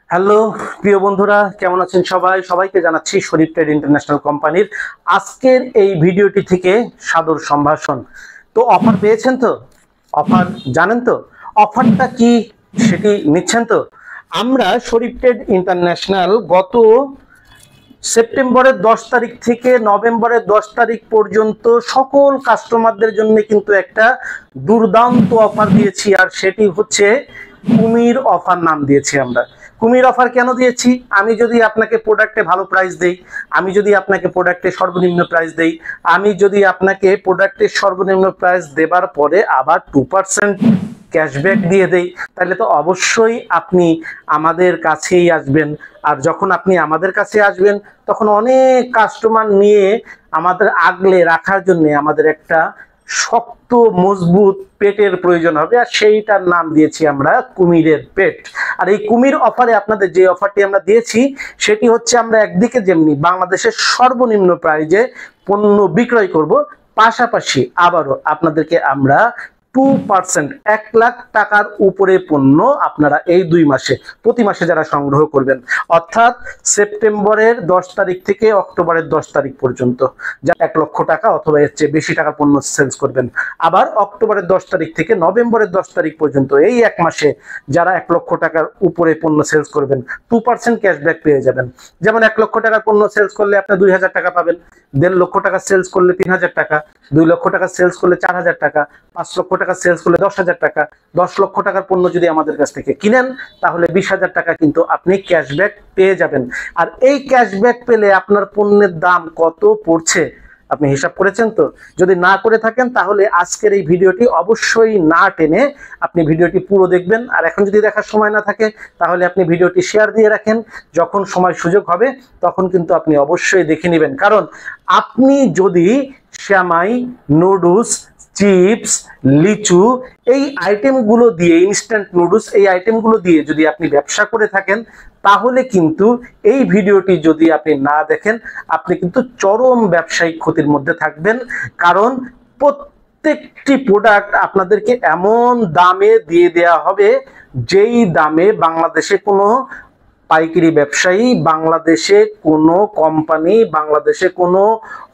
Hello প্রিয় বন্ধুরা, কেমন আছেন সবাই? সবাইকে জানাচ্ছি শরীফ ট্রেড ইন্টারন্যাশনাল কোম্পানির আজকের এই ভিডিওটি থেকে সাদর সম্ভাষণ। তো অফার পেয়েছেন তো? অফার জানেন তো? অফারটা কি সেটি নিচ্ছেন তো? আমরা শরীফ ট্রেড ইন্টারন্যাশনাল গত সেপ্টেম্বরের 10 তারিখ থেকে নভেম্বরের 10 তারিখ পর্যন্ত সকল কাস্টমারদের জন্য কিন্তু একটা দুর্দান্ত অফার দিয়েছি, আর সেটি হচ্ছে কুমির অফার নাম দিয়েছি আমরা। কুমির অফার কেন দিয়েছি? আমি যদি আপনাকে প্রোডাক্টে ভালো প্রাইস দেই, আমি যদি আপনাকে প্রোডাক্টে সর্বনিম্ন প্রাইস দেই, আমি যদি আপনাকে প্রোডাক্টের সর্বনিম্ন প্রাইস দেবার পরে আবার 2% ক্যাশব্যাক দিয়ে দেই, তাহলে তো অবশ্যই আপনি আমাদের কাছেই আসবেন। আর যখন আপনি আমাদের কাছে আসবেন তখন অনেক কাস্টমার নিয়ে আমাদের আগলে রাখার জন্য আমাদের একটা শক্ত মজবুত পেটের প্রয়োজন হবে, আর সেইটার নাম দিয়েছি আমরা কুমিরের পেট। আর এই কুমির অফারে আপনাদের যে অফারটি আমরা দিয়েছি সেটি হচ্ছে আমরা একদিকে যেমনি বাংলাদেশের সর্বনিম্ন প্রাইজে পণ্য বিক্রয় করব, পাশাপাশি আবারও আপনাদেরকে আমরা 2% 1 লাখ টাকার উপরে পণ্য আপনারা এই 2 মাসে প্রতি মাসে যারা সংগ্রহ করবেন, অর্থাৎ সেপ্টেম্বরের 10 তারিখ থেকে অক্টোবরের 10 তারিখ পর্যন্ত যা 1 লক্ষ টাকা অথবা এর চেয়ে বেশি টাকার পণ্য সেলস করবেন, আবার অক্টোবরের 10 তারিখ থেকে নভেম্বরের 10 তারিখ পর্যন্ত এই 1 মাসে যারা 1 লক্ষ টাকার উপরে পণ্য সেলস করবেন 2% ক্যাশব্যাক পেয়ে যাবেন। যেমন 1 লক্ষ টাকার পণ্য সেলস করলে আপনি 2000 টাকা পাবেন, 1.5 লক্ষ টাকা সেলস করলে 3000 টাকা, 2 লক্ষ টাকা সেলস করলে 4000 টাকা, 5 লক্ষ টাকা সেলস করলে 10,000 টাকা। 10 লক্ষ টাকার পণ্য যদি আমাদের কাছ থেকে কিনেন তাহলে 20,000 টাকা কিন্তু আপনি ক্যাশব্যাক পেয়ে যাবেন। আর এই ক্যাশব্যাক পেলে আপনার পণ্যের দাম কত পড়ছে আপনি হিসাব করেছেন তো? যদি না করে থাকেন তাহলে আজকের এই ভিডিওটি অবশ্যই না টেনে আপনি ভিডিওটি পুরো দেখবেন। আর এখন যদি দেখার সময় না থাকে তাহলে আপনি ভিডিওটি শেয়ার দিয়ে রাখেন, যখন সময় সুযোগ হবে তখন কিন্তু আপনি অবশ্যই দেখে নেবেন। কারণ আপনি যদি শ্যামাই, নুডলস, চিপস, লিচু এই আইটেমগুলো দিয়ে, ইনস্ট্যান্ট নুডলস এই আইটেমগুলো দিয়ে যদি আপনি ব্যবসা করে থাকেন তাহলে কিন্তু এই ভিডিওটি যদি আপনি না দেখেন আপনি কিন্তু চরম ব্যবসায়িক ক্ষতির মধ্যে থাকবেন। কারণ প্রত্যেকটি প্রোডাক্ট আপনাদেরকে এমন দামে দিয়ে দেয়া হবে যেই দামে বাংলাদেশে কোনো পাইকারি ব্যবসায়ী, বাংলাদেশে কোনো কোম্পানি, বাংলাদেশে কোনো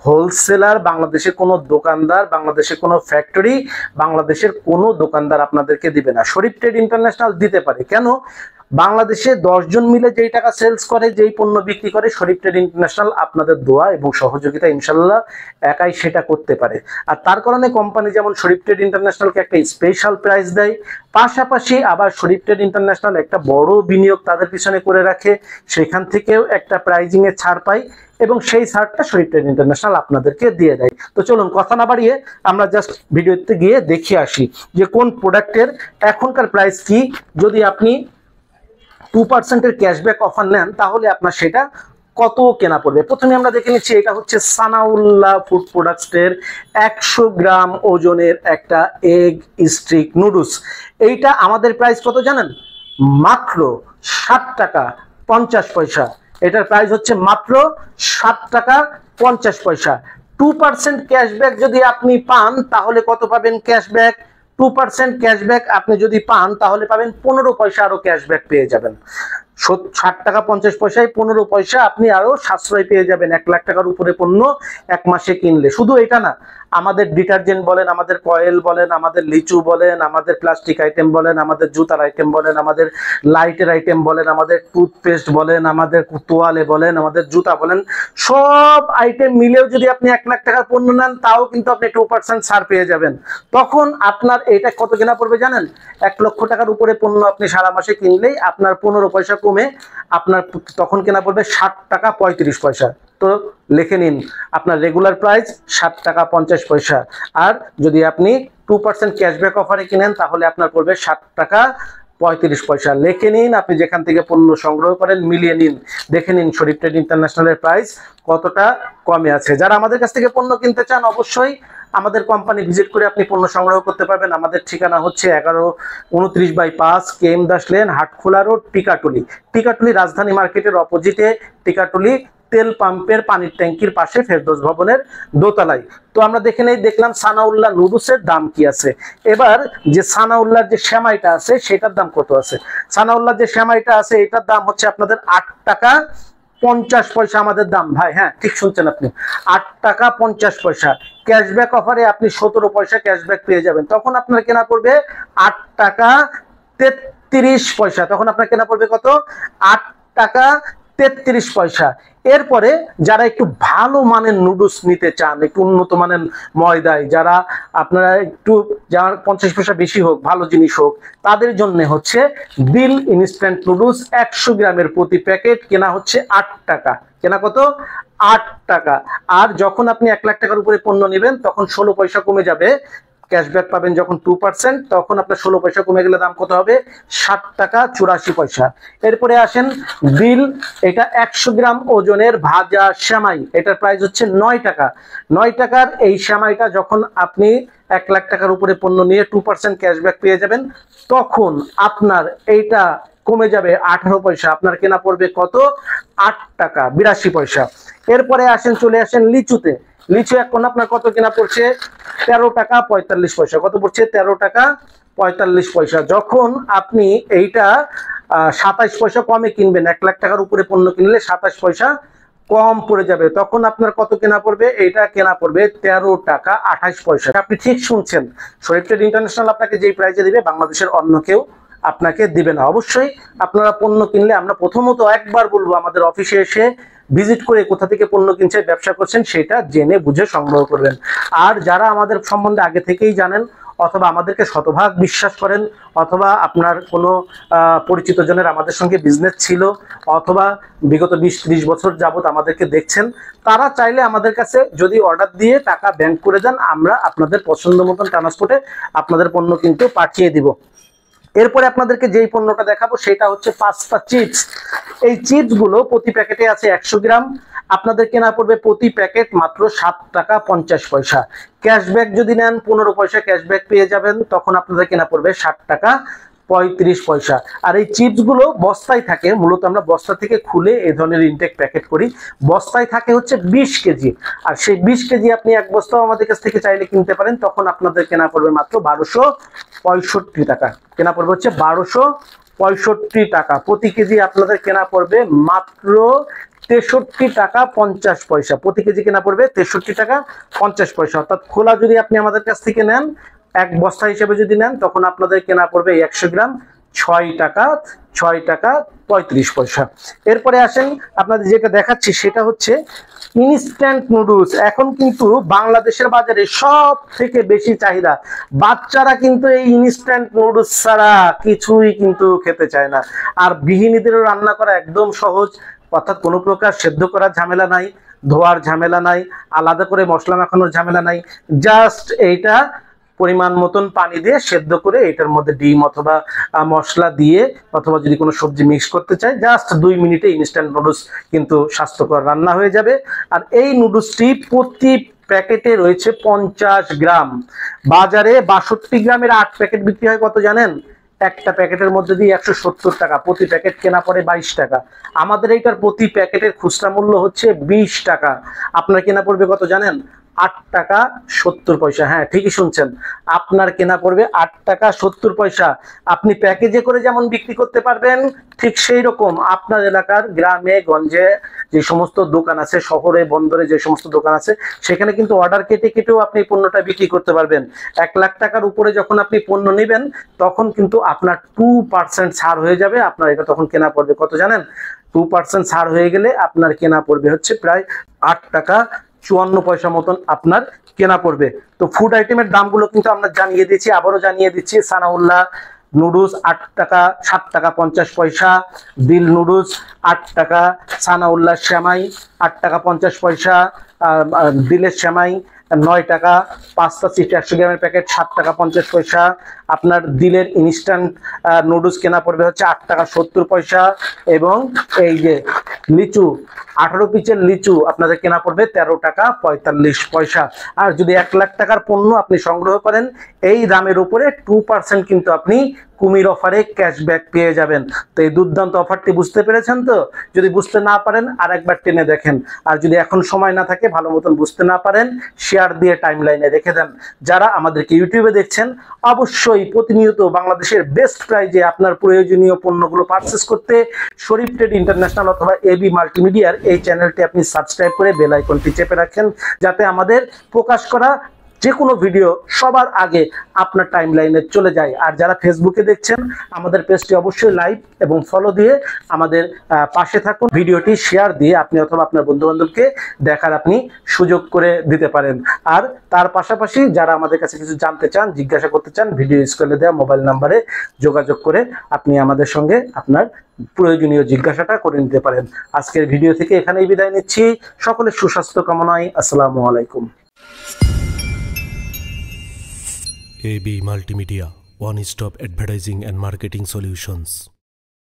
হোলসেলার, বাংলাদেশে কোনো দোকানদার, বাংলাদেশে কোনো ফ্যাক্টরি, বাংলাদেশের কোনো দোকানদার আপনাদেরকে দিবে না। শরীফ ট্রেড ইন্টারন্যাশনাল দিতে পারে কেন? বাংলাদেশে 10 জন মিলে যেই টাকা সেলস করে, যেই পণ্য বিক্রি করে, শরীফ ট্রেড ইন্টারন্যাশনাল আপনাদের দোয়া এবং সহযোগিতা ইনশাল্লাহ একাই সেটা করতে পারে। আর তার কারণে কোম্পানি যেমন শরীফ ট্রেড ইন্টারন্যাশনালকে একটা স্পেশাল প্রাইস দেয়, পাশাপাশি আবার শরীফ ট্রেড ইন্টারন্যাশনাল একটা বড় বিনিয়োগ তাদের পিছনে করে রাখে, সেখান থেকেও একটা প্রাইজিং এর ছাড় পায় এবং সেই ছাড়টা শরীফ ট্রেড ইন্টারন্যাশনাল আপনাদেরকে দিয়ে দেয়। তো চলুন কথা না বাড়িয়ে আমরা জাস্ট ভিডিওতে গিয়ে দেখে আসি যে কোন প্রোডাক্টের এখনকার প্রাইস কি। যদি আপনি 2% এর ক্যাশব্যাক অফার নেন তাহলে আপনার সেটা কত কেনা পড়বে। প্রথমে আমরা দেখে নিচ্ছি, এটা হচ্ছে সানাউল্লাহ ফুড প্রোডাক্টসের 100 গ্রাম ওজনের একটা এগ স্টিক নুডলস। এইটা আমাদের প্রাইস কত জানেন? মাত্র 60 টাকা 50 পয়সা। এটার প্রাইস হচ্ছে মাত্র 60 টাকা 50 পয়সা। 2% ক্যাশব্যাক যদি আপনি পান তাহলে কত পাবেন ক্যাশব্যাক? 2% ক্যাশব্যাক আপনি যদি পান তাহলে পাবেন 15 পয়সা আরো ক্যাশব্যাক পেয়ে যাবেন। 60 টাকা 50 পয়সায় 15 পয়সা আপনি আরো সাশ্রয় পেয়ে যাবেন 1 লাখ টাকার উপরে পণ্য 1 মাসে কিনলে। শুধু এটা না, আমাদের ডিটারজেন্ট বলেন, আমাদের কয়েল বলেন, আমাদের লিচু বলেন, আমাদের প্লাস্টিক আইটেম বলেন, আমাদের জুতার আইটেম বলেন, আমাদের লাইটের আইটেম বলেন, আমাদের টুথপেস্ট বলেন, আমাদের তোয়ালে বলেন, আমাদের জুতা বলেন, সব আইটেম মিলেও যদি আপনি 1 লাখ টাকার পণ্য নেন তাও কিন্তু আপনি 2% ছাড় পেয়ে যাবেন। তখন আপনার এটা কত কেনা পড়বে জানেন? 1 লক্ষ টাকার উপরে পণ্য আপনি সারা মাসে কিনলেই আপনার 15 পয়সা কমে আপনার তখন কেনা পড়বে 60 টাকা 35 পয়সা। তো লিখে নিন, আপনার রেগুলার প্রাইস 60 টাকা 50 পয়সা। আর যদি আপনি 2% ক্যাশব্যাক অফারে কিনেন তাহলে আপনার পড়বে 60 টাকা 35 পয়সা। লিখে নিন, আপনি যেখান থেকে পণ্য সংগ্রহ করেন মিলিয়ে নিন, দেখে নিন শরীফ ট্রেড ইন্টারন্যাশনালের প্রাইস কতটা কমে আছে। যারা আমাদের কাছ থেকে পণ্য কিনতে চান অবশ্যই আমাদের কোম্পানি ভিজিট করে আপনি পণ্য সংগ্রহ করতে পারবেন। আমাদের ঠিকানা হচ্ছে 1129/5 KM Das lane, Hatkhola road, Tikatuli. Tikatuli রাজধানী মার্কেটের অপোজিটে টিকাটুলি তেল পাম্পের পানির ট্যাঙ্কির পাশে ফেরদৌস ভবনের দোতলায়। তো আমরা দেখলাম সানাউল্লাহ নুডলসের দাম কি আছে। এবার যে সানাউল্লাহর যে সেমাইটা আছে সেটার দাম কত আছে। সানাউল্লাহর যে সেমাইটা আছে এটার দাম হচ্ছে আপনাদের 8 টাকা 50 পয়সা আমাদের দাম ভাই। হ্যাঁ, ঠিক শুনছেন আপনি, 8 টাকা 50 পয়সা। ক্যাশব্যাক অফারে আপনি 17 পয়সা ক্যাশব্যাক পেয়ে যাবেন। তখন আপনার কেনা পড়বে 8 টাকা 33 পয়সা। তখন আপনার কেনা পড়বে কত? 8 টাকা 33 পয়সা। এরপরে যারা একটু ভালো মানের নুডলস নিতে চান, একটু উন্নত মানের ময়দায়, যারা আপনারা একটু যার 50 পয়সা বেশি হোক, ভালো জিনিস হোক, তাদের জন্য হচ্ছে দিল ইনস্ট্যান্ট নুডলস 100 গ্রামের প্রতি প্যাকেট কেনা হচ্ছে 8 টাকা। কেনা কত? 8 টাকা। আর যখন আপনি 1 লাখ টাকার উপরে পণ্য নেবেন তখন 16 পয়সা কমে যাবে। ক্যাশব্যাক পাবেন যখন 2%, তখন আপনার 16 পয়সা কমে গেলে দাম কত হবে? 7 টাকা 84 পয়সা। এরপরে আসেন দিল, এটা 100 গ্রাম ওজনের ভাজা সেমাই, এটার প্রাইস হচ্ছে 9 টাকা। 9 টাকার এই সেমাইটা যখন আপনি 1 লাখ টাকার উপরে পণ্য নিয়ে 2% ক্যাশব্যাক পেয়ে যাবেন, তখন আপনার এইটা কমে যাবে 18 পয়সা। আপনার কেনা পড়বে কত? 8 টাকা 82 পয়সা। এরপরে চলে আসেন লিচুতে। লিচু এখন আপনার কত কেনা পড়ছে? 13 টাকা 45 পয়সা। কত পড়ছে? 13 টাকা 45 পয়সা। যখন আপনি এইটা 27 পয়সা কমে কিনবেন, 1 লাখ টাকার উপরে পণ্য কিনলে 27 পয়সা কম পড়ে যাবে, তখন আপনার কত কেনা পড়বে? এইটা কেনা পড়বে 13 টাকা 28 পয়সা। আপনি ঠিক শুনছেন, শরীফ ট্রেড ইন্টারন্যাশনাল আপনাকে যেই প্রাইসে দিবে বাংলাদেশের অন্য কেউ আপনাকে দিবে না। অবশ্যই আপনারা পণ্য কিনলে আমরা প্রথমত একবার বলবো আমাদের অফিসে এসে ভিজিট করে কোথা থেকে পণ্য কিনছেন, ব্যবসা করছেন, সেটা জেনে বুঝে সংগ্রহ করবেন। আর যারা আমাদের সম্বন্ধে আগে থেকেই জানেন অথবা আমাদেরকে শতভাগ বিশ্বাস করেন, অথবা আপনার কোনো পরিচিত জনের আমাদের সঙ্গে বিজনেস ছিল, অথবা বিগত 20-30 বছর যাবত আমাদেরকে দেখছেন, তারা চাইলে আমাদের কাছে যদি অর্ডার দিয়ে টাকা ব্যাংক করে দেন, আমরা আপনাদের পছন্দ মতন ট্রান্সপোর্টে আপনাদের পণ্য কিন্তু পাঠিয়ে দিব। এরপরে আপনাদেরকে যেই পণ্যটা দেখাবো সেটা হচ্ছে পাস্তা চিপস। এই চিপস গুলো প্রতি প্যাকেটে আছে 100 গ্রাম। আপনাদের কেনা পড়বে প্রতি প্যাকেট মাত্র 7 টাকা 50 পয়সা। ক্যাশব্যাক যদি নেন 15 পয়সা ক্যাশব্যাক পেয়ে যাবেন, তখন আপনাদের কেনা পড়বে 60 টাকা 35 পয়সা। আর এই চিপস গুলো বস্তায় থাকে, মূলত আমরা বস্তা থেকে খুলে এই ধরনের ইনটেক প্যাকেট করি। বস্তায় থাকে হচ্ছে 20 কেজি, আর সেই 20 কেজি আপনি এক বস্তাও আমাদের কাছ থেকে চাইলে কিনতে পারেন। তখন আপনাদের কেনা পড়বে মাত্র 1265 টাকা। কেনা পড়বে হচ্ছে 1265 টাকা প্রতি কেজি। আপনাদের কেনা পড়বে মাত্র 63 টাকা 50 পয়সা। প্রতি কেজি কেনা পড়বে 63 টাকা 50 পয়সা। অর্থাৎ খোলা যদি আপনি আমাদের কাছ থেকে নেন, এক বস্তা হিসেবে যদি নেন, তখন আপনাদের কেনা পড়বে 100 গ্রাম 6 টাকা 35 পয়সা। এরপরে আসেন, আপনাদের যেটা দেখাচ্ছি সেটা হচ্ছে ইনস্ট্যান্ট নুডলস। এখন কিন্তু বাংলাদেশের বাজারে সব থেকে বেশি চাহিদা। বাচ্চারা কিন্তু এই ইনস্ট্যান্ট নুডলস ছাড়া কিছুই কিন্তু খেতে চায় না। আর গৃহিণীদেরও রান্না করা একদম সহজ, অর্থাৎ কোনো প্রকার সেদ্ধ করার ঝামেলা নাই, ধোয়ার ঝামেলা নাই, আলাদা করে মশলা মাখানোর ঝামেলা নাই। জাস্ট এইটা পরিমাণ মতন পানি দিয়ে সেদ্ধ করে এটার মধ্যে ডিম অথবা মশলা দিয়ে, অথবা যদি কোনো সবজি মিক্স করতে চাই, জাস্ট 2 মিনিটে ইনস্ট্যান্ট নুডলস কিন্তু স্বাস্থ্যকর রান্না হয়ে যাবে। আর এই নুডলসটি প্রতি প্যাকেটে রয়েছে 50 গ্রাম। বাজারে 62 গ্রামের 8 প্যাকেট বিক্রি হয় কত জানেন? একটা প্যাকেটের মধ্যে দিয়ে 170 টাকা। প্রতি প্যাকেট কেনা পড়ে 22 টাকা। আমাদের এইটার প্রতি প্যাকেটের খুচরা মূল্য হচ্ছে 20 টাকা। আপনার কেনা পড়বে কত জানেন? 8 টাকা 70 পয়সা। হ্যাঁ, ঠিকই শুনছেন, আপনার কেনা পড়বে 8 টাকা 70 পয়সা। আপনি প্যাকেজে করে যেমন বিক্রি করতে পারবেন, ঠিক সেই রকম আপনার এলাকার গ্রামে গঞ্জে যে সমস্ত দোকান আছে, শহরে বন্দরে যে সমস্ত দোকান আছে, সেখানে কিন্তু অর্ডার কেটে কেটেও আপনি পণ্যটা বিক্রি করতে পারবেন। 1 লাখ টাকার উপরে যখন আপনি পণ্য নেবেন, তখন কিন্তু আপনার 2% ছাড় হয়ে যাবে। আপনার এটা তখন কেনা পড়বে কত জানেন? 2% ছাড় হয়ে গেলে আপনার কেনা পড়বে হচ্ছে প্রায় 8 টাকা 54 পয়সা মতন আপনার কেনা পড়বে। তো ফুড আইটেমের দামগুলো কিন্তু আমরা জানিয়ে দিচ্ছি, আবারও জানিয়ে দিচ্ছি। সানাউল্লাহ নুডলস 8 টাকা 7 টাকা 50 পয়সা, দিল নুডলস 8 টাকা, সানাউল্লাহ সেমাই 8 টাকা 50 পয়সা, দিলের সেমাই 9 টাকা, পাস্তা চিপস 100 গ্রামের প্যাকেট 7 টাকা 50 পয়সা। আপনার দিলের ইনস্ট্যান্ট নুডলস কেনা পড়বে হচ্ছে 8 টাকা 70 পয়সা। এবং এই যে লিচু 18 পিসের লিচু আপনাদের কেনা পড়বে 13 টাকা 45 পয়সা। আর যদি 1 লাখ টাকার পণ্য আপনি সংগ্রহ করেন, এই দামের উপরে 2% কিন্তু আপনি কুমির অফারে ক্যাশব্যাক পেয়ে যাবেন। তো এই দুর্দান্ত অফারটি বুঝতে পেরেছেন তো? যদি বুঝতে না পারেন আরেকবার টেনে দেখেন, আর যদি এখন সময় না থাকে, ভালো মতন বুঝতে না পারেন, শেয়ার দিয়ে টাইমলাইনে রেখে দেন। যারা আমাদেরকে ইউটিউবে দেখছেন অবশ্যই প্রতিনিয়ত বাংলাদেশের বেস্ট প্রাইজে আপনার প্রয়োজনীয় পণ্যগুলো পারচেস করতে শরীফ ট্রেড ইন্টারন্যাশনাল অথবা এবি মাল্টিমিডিয়ার এই চ্যানেলটি আপনি সাবস্ক্রাইব করে বেল আইকনটি চেপে রাখেন, যাতে আমাদের প্রকাশ করা যে কোনো ভিডিও সবার আগে আপনার টাইমলাইনে চলে যায়। আর যারা ফেসবুকে দেখছেন আমাদের পেজটি অবশ্যই লাইক এবং ফলো দিয়ে আমাদের পাশে থাকুন। ভিডিওটি শেয়ার দিয়ে আপনি অথবা আপনার বন্ধুবান্ধবকে দেখার আপনি সুযোগ করে দিতে পারেন। আর তার পাশাপাশি যারা আমাদের কাছে কিছু জানতে চান, জিজ্ঞাসা করতে চান, ভিডিও স্ক্রিনে দেওয়া মোবাইল নাম্বারে যোগাযোগ করে আপনি আমাদের সঙ্গে আপনার প্রয়োজনীয় জিজ্ঞাসাটা করে নিতে পারেন। আজকের ভিডিও থেকে এখানেই বিদায় নিচ্ছি। সকলের সুস্বাস্থ্য কামনায় আসসালামু আলাইকুম। AB Multimedia, one-stop advertising and marketing solutions.